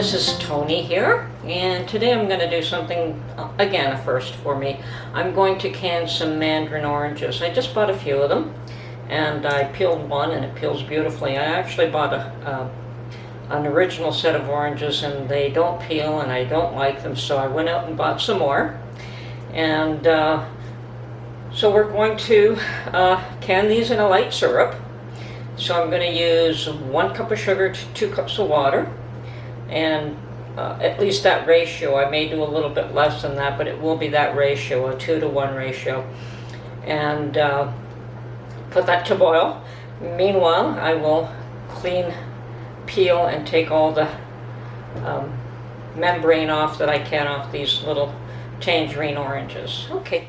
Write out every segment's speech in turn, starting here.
this is Tony here, and today I'm going to do something, again, a first for me. I'm going to can some Mandarin oranges. I just bought a few of them, and I peeled one, and it peels beautifully. I actually bought an original set of oranges, and they don't peel, and I don't like them, so I went out and bought some more. And so we're going to can these in a light syrup. So I'm going to use 1 cup of sugar to 2 cups of water, and at least that ratio. I may do a little bit less than that, but it will be that ratio, a 2-to-1 ratio. And put that to boil. Meanwhile, I will peel and take all the membrane off that I can off these little tangerine oranges. Okay.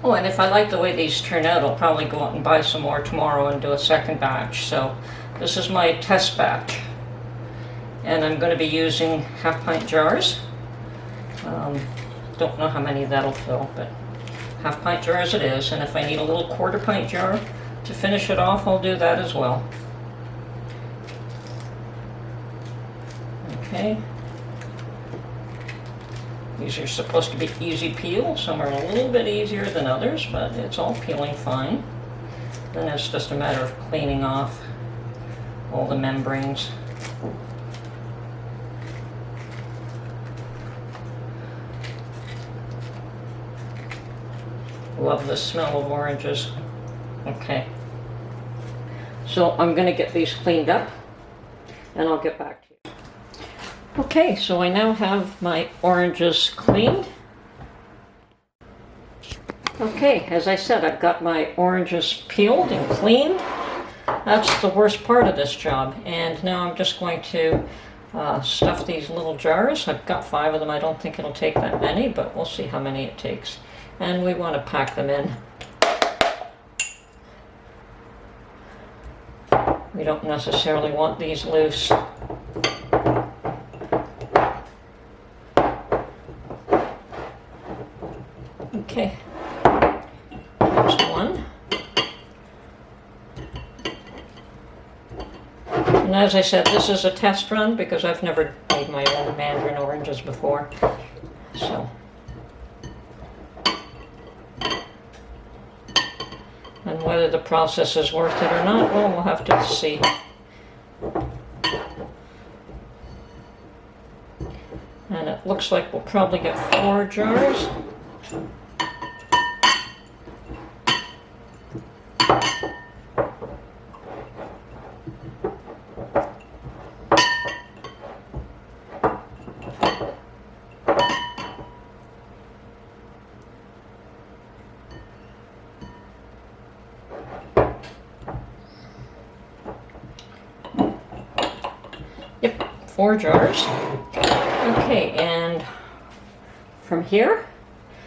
Oh, and if I like the way these turn out, I'll probably go out and buy some more tomorrow and do a second batch. So this is my test batch. And I'm going to be using half-pint jars. Don't know how many that'll fill, but half-pint jars it is. And if I need a little quarter-pint jar to finish it off, I'll do that as well. Okay. These are supposed to be easy peel. Some are a little bit easier than others, but it's all peeling fine. Then it's just a matter of cleaning off all the membranes. Love the smell of oranges. Okay. So I'm going to get these cleaned up, and I'll get back to you. Okay, so I now have my oranges cleaned. Okay, as I said, I've got my oranges peeled and cleaned. That's the worst part of this job. And now I'm just going to stuff these little jars. I've got 5 of them. I don't think it'll take that many, but we'll see how many it takes. And we want to pack them in. We don't necessarily want these loose. Okay, there's one. And as I said, this is a test run because I've never made my own Mandarin oranges before. So, and whether the process is worth it or not, well, we'll have to see. And it looks like we'll probably get 4 jars. Yep, 4 jars. Okay, and from here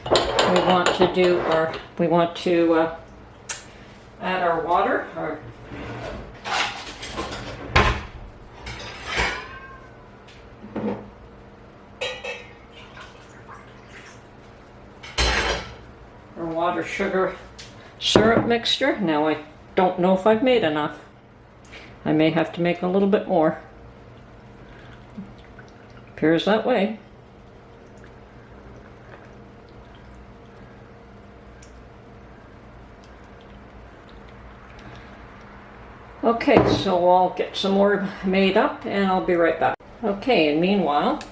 we want to add our water, our water sugar syrup mixture. Now I don't know if I've made enough. I may have to make a little bit more. Appears that way. Okay, so I'll get some more made up and I'll be right back. Okay, and meanwhile,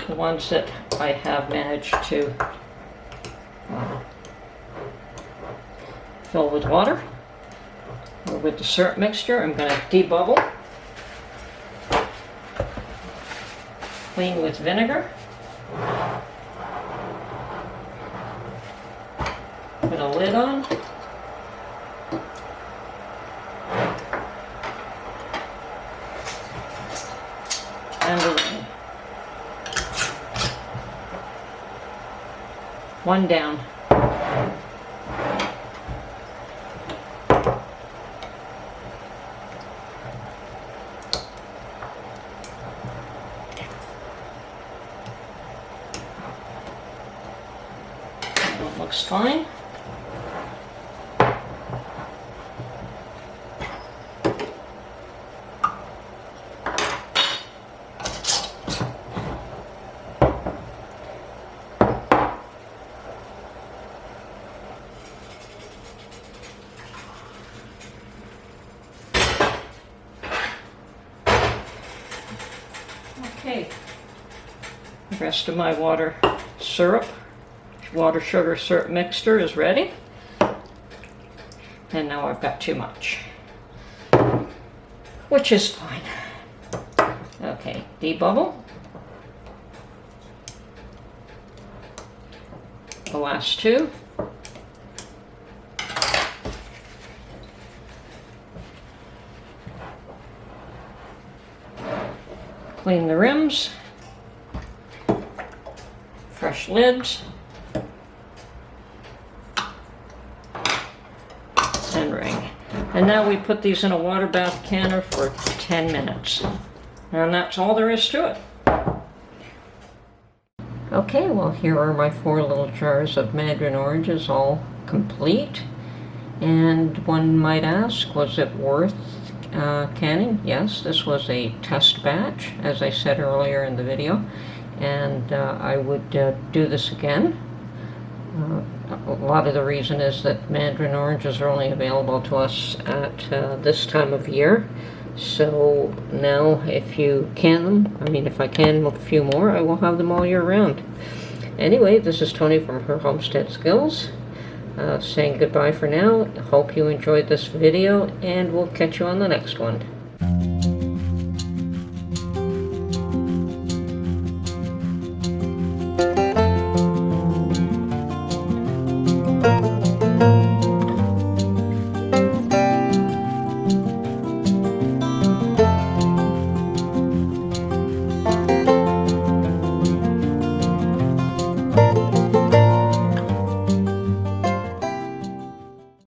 the ones that I have managed to fill with water, or with the syrup mixture, I'm going to debubble, clean with vinegar, put a lid on, One down. That looks fine. Okay, the rest of my water sugar syrup mixture is ready. And now I've got too much, which is fine. Okay, debubble. The last two. Clean the rims, fresh lids, and ring. And now we put these in a water bath canner for 10 minutes. And that's all there is to it. Okay, well, here are my 4 little jars of Mandarin oranges, all complete. And one might ask, was it worth canning? Yes, this was a test batch, as I said earlier in the video, and I would do this again. A lot of the reason is that Mandarin oranges are only available to us at this time of year. So now if you can them, if I can a few more, I will have them all year round. Anyway, this is Tony from Her Homestead Skills. Saying goodbye for now. Hope you enjoyed this video, and we'll catch you on the next one.